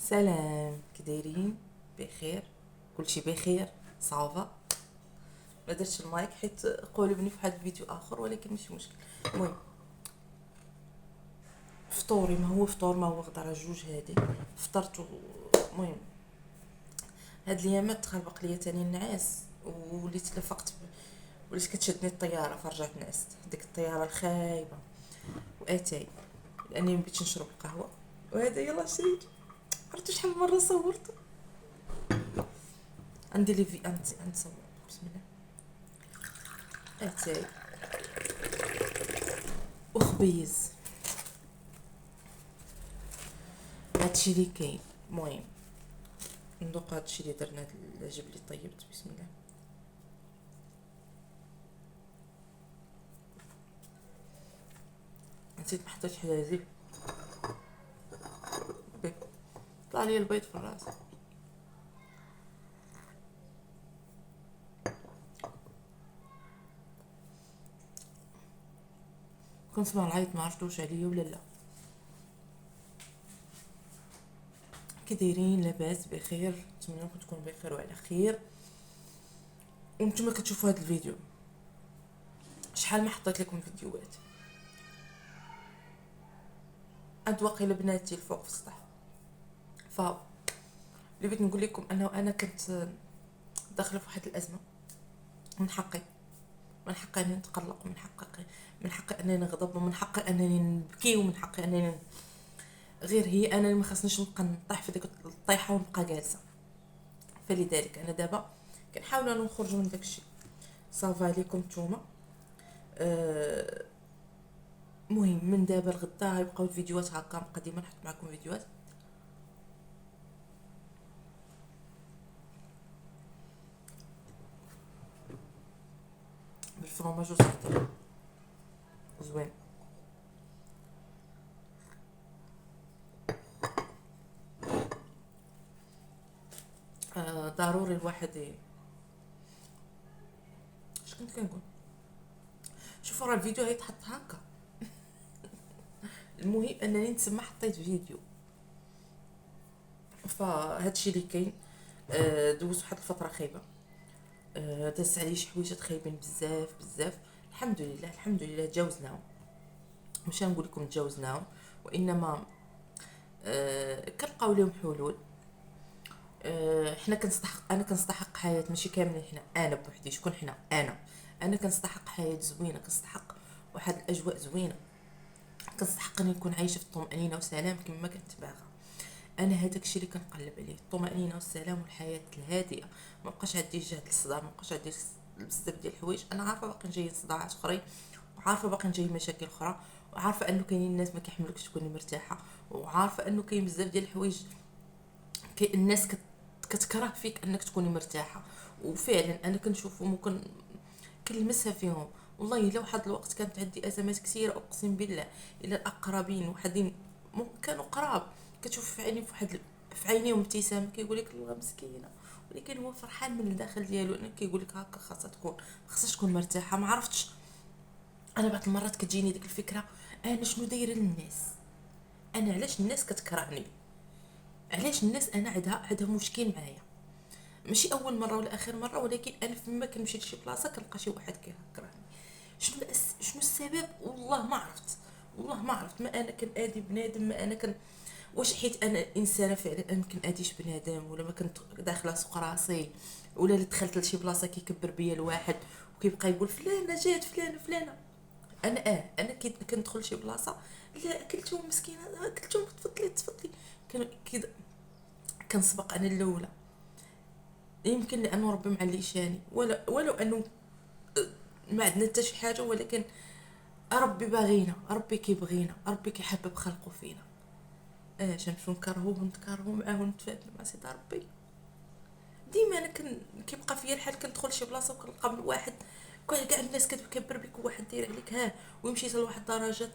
سلام، كدايرين؟ بخير؟ كلشي بخير؟ صافا. ما درتش المايك حيت قولبني في واحد الفيديو اخر، ولكن ماشي مشكل. المهم، فطوري ما هو فطور ما هو غدا، راه جوج هادي فطرت المهم هاد الايامات تخربق ليا تاني النعاس، وليت لفقت وليت كتشدني الطياره، فرجعت نعست ديك الطياره الخايبه واتاي لاني مبيتش نشرب القهوه. وهذا يلا شريت، عرفتي شحال مره صورت؟ عندي لي في نصور. بسم الله. اتاي وخبيز، هادشي اللي كاين. المهم ندوق هادشي اللي درنا، هاد العجب اللي طيبت. بسم الله. نسيت ما حطيتش حلايب، طلع لي البيض في الراس. كنت سمع العيط، ما عرفت واش عليا ولا لا. كي دايرين؟ لاباس بخير؟ نتمنى انكم تكونوا بخير وعلى خير. وانتم كتشوفوا هذا الفيديو، شحال ما حطيت لكم فيديوهات. عاد واقيلا بناتي الفوق في السطح، ف اللي بغيت نقول لكم انه انا كنت داخله في واحد الازمه. من حقي، من حقي اني نتقلق، من حقي انني نغضب، ومن حقي انني نبكي، ومن حقي انني غير هي انا اللي ما خصنيش نبقى نطيح في ديك الطيحه ونبقى جالسه. فلذلك انا دابا كنحاول انا نخرج من داكشي. صافا عليكم نتوما. أه مهم من دابا لغدا غيبقاو الفيديوهات هكا، نبقى ديما نحط معكم فيديوهات. بالفرomاج والزعتر زوين. ضروري الواحد اش كنت كنقول؟ شوفوا راه الفيديو غيتحط هكا. المهم انني نتسمى حطيت فيديو، فهادشي اللي كاين. دوزت واحد الفتره خايبه، دازت عليه شي حويجات خايبين بزاف بزاف. الحمد لله الحمد لله تجاوزناهم. مش نقول لكم تجاوزناهم، وانما كنلقاو لهم حلول. حنا كنستحق، انا كنستحق حياه، ماشي كاملين حنا، انا بوحدي. شكون حنا؟ انا كنستحق حياه زوينه، كنستحق واحد الاجواء زوينه، كنستحق اني نكون عايشه في الطمانينه والسلام كما كنت باغا. انا هذاك الشيء اللي كنقلب عليه، الطمانينه والسلام والحياه الهادئه. ما بقاش عندي جهد الصداع، ما بقاش عندي بزاف ديال الحوايج. انا عارفه باقي جايين صداعات اخرين، وعارفه باقي جايين مشاكل اخرى، وعارفه انه كاينين الناس ما كيحملوكش تكوني مرتاحه، وعارفه انه كاين بزاف ديال الحوايج الناس كتكره فيك انك تكوني مرتاحه. وفعلا انا كنشوفهم كنلمسها فيهم. والله الا واحد الوقت كانت عندي ازمات كثيره، اقسم بالله الى الاقربين وحدين كانوا قراب، كتشوف في عيني في عينيهم ابتسامه، كيقول لك الله مسكينه، ولكن هو فرحان من الداخل ديالو، انه كيقول لك هكا خاصها تكون مرتاحه. ما عرفتش، انا بعض المرات كتجيني ديك الفكره، انا شنو دايره للناس؟ انا علاش الناس كتكرهني؟ علاش الناس انا عندها مشكل معايا؟ ماشي اول مره ولا اخر مره، ولكن انا فيما كنمشي لشي بلاصه كنلقى شي واحد كيكرهني. شنو السبب؟ والله ما عرفت، والله ما عرفت. ما انا كنادي بنادم، ما انا واش حيت انا انسانه فعلا انا كناديش بنادم، ولا ما كنت داخله سوق راسي، ولا اللي دخلت لشي بلاصه كيكبر بيا الواحد وكيبقى يقول فلانه جات، فلانه. انا كندخل شي بلاصه، لا اكلتهم مسكينه، اكلتهم، تفضلي. كذا كنسبق انا الاولى. يمكن لانه ربي معليشاني، ولا ولو انه ما عندنا حتى شي حاجه، ولكن ربي باغينا، ربي كيبغينا، ربي كيحبب خلقه فينا. نمشيو نكرهو ونتكرهو معاه ونتفادى مع سيدي ربي. ديما انا كيبقى فيا الحال، كندخل شي بلاصه وكنلقى واحد كاع الناس كتكبر بك، وواحد داير عليك ويمشي لواحد درجه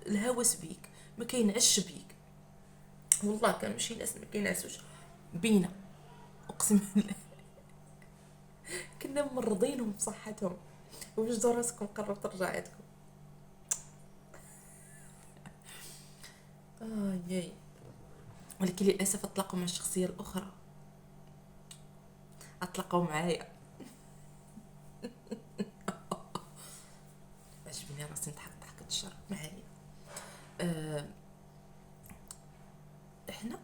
الهوس بيك، ما كينعش بيك. والله كنمشي ناس ما كينعسوش بينا، اقسم بالله. كنا ممرضينهم بصحتهم. وجدوا راسكم قربت رجعتكم. ياي. ولكن للاسف اطلقوا مع الشخصيه الاخرى، اطلقوا معايا. عجبني راسي نضحك ضحكة الشر معايا. أه احنا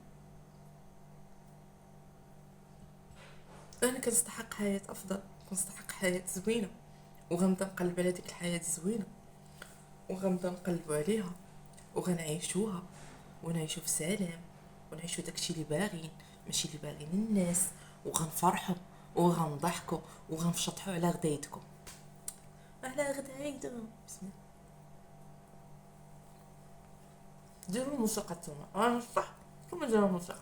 انا كنستحق حياه افضل، كنستحق حياه زوينه، وغنبدا نقلب على ديك الحياه الزوينه، وغنبدا نقلبوا عليها، وغنعيشوها، ونعيشوا في سلام، ونعيشوا داكشي اللي باغيين ماشي اللي باغيين الناس، وغنفرحوا وغنضحكوا وغنفشطحوا على غدايتكم، على غدايتكم. بسم الله. ديروا الموسيقى تما، انا صح كما ديروا الموسيقى.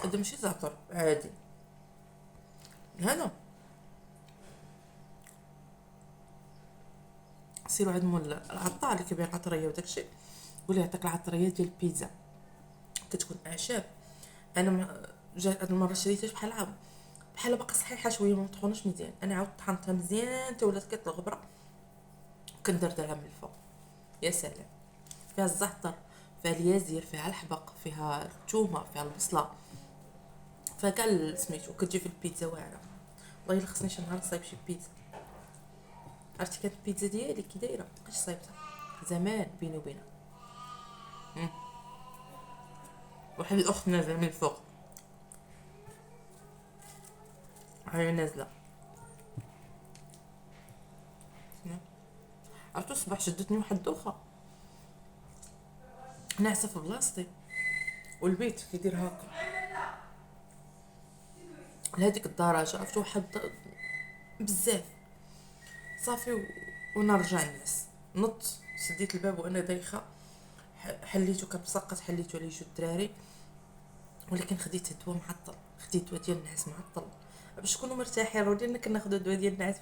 هذا ماشي زعتر عادي، هذا سيروا عند مول العطار اللي كيبيع العطريه وداكشي، قولي يعطيك العطريه ديال البيتزا، كتكون اعشاب. انا هاد المره شريتها بحال باقا صحيحه شويه، ما مطحوناش مزيان. انا عاود طحنتها مزيان حتى ولات كتلغبره، كندردرها من الفوق. يا سلام، فيها الزعتر، فيها اليازير، فيها الحبق، فيها الثومه، فيها البصله، فيها كاع سميتو، كتجي في البيتزا واعره. والله الا خصني شي نهار نصايب شي بيتزا. عرفتي كانت البيتزا ديالي كي دايره، مابقيتش صايبتها زمان بيني وبينها. واحد الاخت نازله من الفوق، هاي نازله. عرفتو الصباح شدتني واحد الدوخه ناعسه في بلاصتي، والبيت كيدير هكا لهاديك الدرجه، عرفتو واحد بزاف صافي وانا رجع الناس. نط سديت الباب وانا دايخه، حليتو كنسقط، حليتو على جوج الدراري، ولكن خديت الدواء معطل، خديت دواء ديال النعاس معطل باش تكونوا مرتاحين. راه ديالنا كناخذوا الدواء ديال النعاس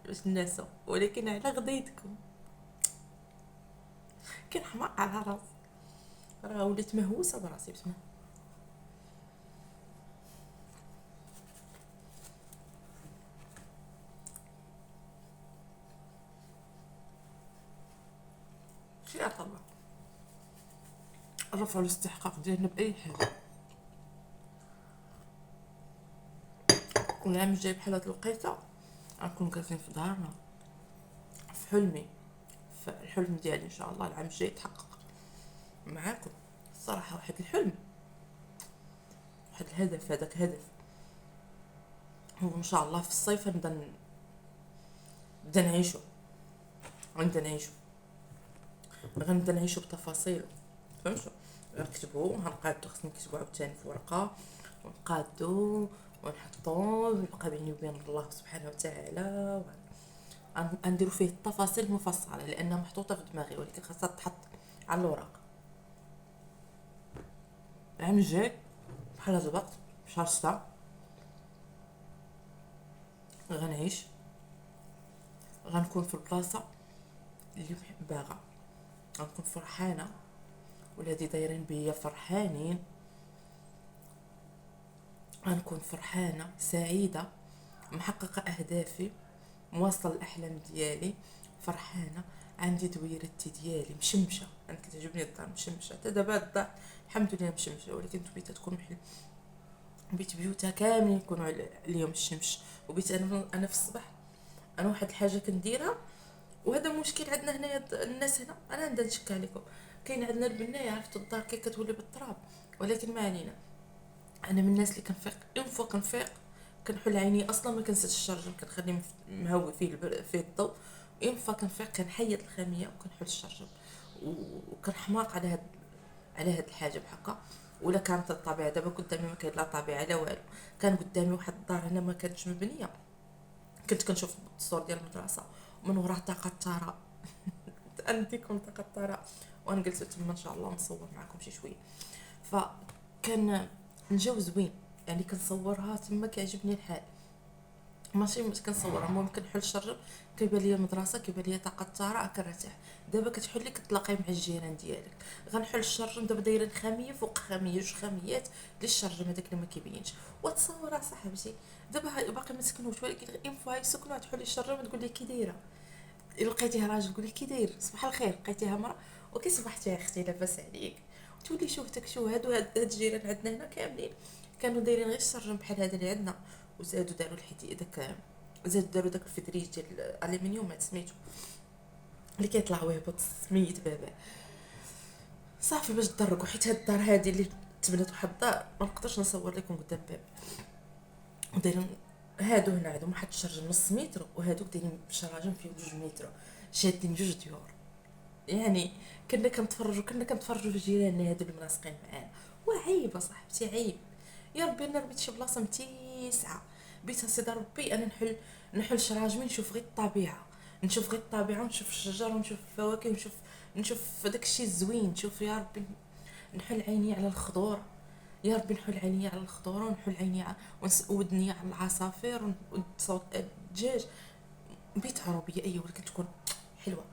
باش ننعسوا، ولكن على غديتكم كان حماق على راسي، راه وليت مهووسه براسي. بسم الله. شي اطلع رفعوا الاستحقاق ديالنا باي حاجه. والعام الجاي بحال هاد الوقيته غنكون جالسين في دارنا، في حلمي، في الحلم ديالي ان شاء الله العام الجاي يتحقق معاكم. الصراحه واحد الحلم، واحد الهدف، هذاك هدف هو ان شاء الله في الصيف نبدا نعيشو، غنبدا نعيشو، غنبدا نعيشو بتفاصيله. فهمتوا؟ غنكتبو، غنقادو، خصني نكتبو عاوتاني في ورقه ونقادو ونحطو، يبقى بيني وبين الله سبحانه وتعالى. غنديرو فيه التفاصيل مفصله لانها محطوطه في دماغي، ولكن خاصها تحط على الورق. العام الجاي بحال هذا الوقت شهر 6 غنعيش، غنكون في البلاصه اللي باغا، غنكون فرحانه، ولادي دايرين بيا فرحانين، غنكون فرحانه سعيده، محققه اهدافي، مواصله الاحلام ديالي، فرحانه، عندي دويرتي ديالي مشمشه. انا كتعجبني الدار مشمشه، حتى دابا الدار الحمد لله مشمشه، ولكن تبيتها تكون محل بيت بيوتها كاملين يكونوا اليوم الشمس. وبيت انا في الصباح، انا واحد الحاجه كنديرها، وهذا مشكل عندنا هنايا الناس هنا، انا نبدا نشكي عليكم. كاين عندنا البنايه، عرفت الدار كي كتولي بالتراب، ولكن ما علينا. انا من الناس اللي كنفيق اون فوا كنفيق كنحل عيني، اصلا ما كنسدش الشارجر، كنخليه مهوي فيه الضوء. اون فوا كنفيق كنحيد الخاميه وكنحل الشارجر، وكنحماق على هاد الحاجه بحقا. ولا كانت الطبيعه دابا قدامي ما كاين لا طبيعه لا والو، كان قدامي واحد الدار هنا ما كانتش مبنيه، كنت كنشوف الصور ديال المدرسه ومن وراه طاقه الثراء. عندكم طاقه الثراء، وانا جلست تما ان شاء الله نصور معكم شي شويه. فكان الجو زوين، يعني كنصورها تما كيعجبني الحال. ماشي مش كنصورها، المهم كنحل الشرجم، كيبان ليا المدرسه، كيبان ليا طاقه الثراء، كنرتاح. دابا كتحلي كتلاقاي مع الجيران ديالك. غنحل الشرجم، دابا دايرين خاميه فوق خاميه، جوج خاميات للشرجم هذاك اللي ما كيبينش. وتصور صاحبتي دابا باقي ما سكنوش، ولكن اون فوا يسكنوا تحلي الشرجم تقول لي كي دايره. لقيتيها راجل تقول لك كي داير صباح الخير، لقيتيها مرا وكي صبحتي يا اختي لاباس عليك. وتولي شوفتك شو هاد الجيران عندنا هنا كاملين كانوا دايرين غير الشرجم بحال هذا اللي عندنا، وزادوا داروا الحديد داك، زادوا داروا داك الفدريج ديال الالومنيوم سميتو اللي كيطلع ويهبط سميت بابا. صافي باش تدركوا، حيت هاد الدار هادي اللي تبنات واحد الدار ما نقدرش نصور لكم قدام باب. ودايرين هادو هنا عندهم واحد الشرجم نص متر، وهادوك دايرين شراجم فيه 2 متر، شادين 2 ديور. يعني كنا كنتفرجوا في جيراننا هادو اللي ملاصقين معانا. وعيب اصاحبتي عيب. يا ربي انا ربيت شي بلاصه متيسعه، بيت سيدي ربي انا نحل شراجمي، نشوف غير الطبيعه، نشوف غير الطبيعه، ونشوف الشجر، ونشوف الفواكه، نشوف داك الشيء الزوين. نشوف يا ربي نحل عيني على الخضور، يا ربي نحل عيني على الخضره، ونحل عيني على ودني على العصافير، وصوت الدجاج. بيت عربيه ايوه، ولكن تكون حلوه.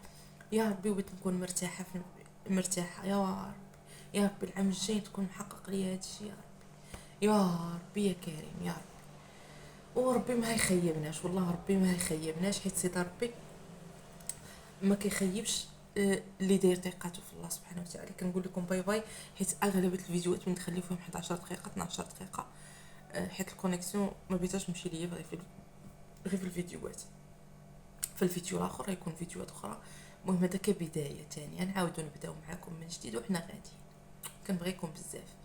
يا ربي وبغيت نكون مرتاحه مرتاحه يا رب. يا ربي العام الجاي تكون محقق لي هذا الشيء يا رب. يا ربي يا كريم يا رب. وربي ما هيخيبناش، والله ربي ما هيخيبناش، حيت سيدي ربي ما كيخيبش. اللي داير ثقته في الله سبحانه وتعالى. كنقول لكم باي باي، حيت اغلب الفيديوهات من نخلي فيهم 11 دقيقه 12 دقيقه، حيت الكونيكسيون ما بيتاش نمشي ليا غير في الفيديوهات. في الفيديو الاخر غيكون فيديوهات اخرى. المهم هذا كبدايه ثانيه، نعاودو نبداو معاكم من جديد وحنا غاديين. كنبغيكم بزاف.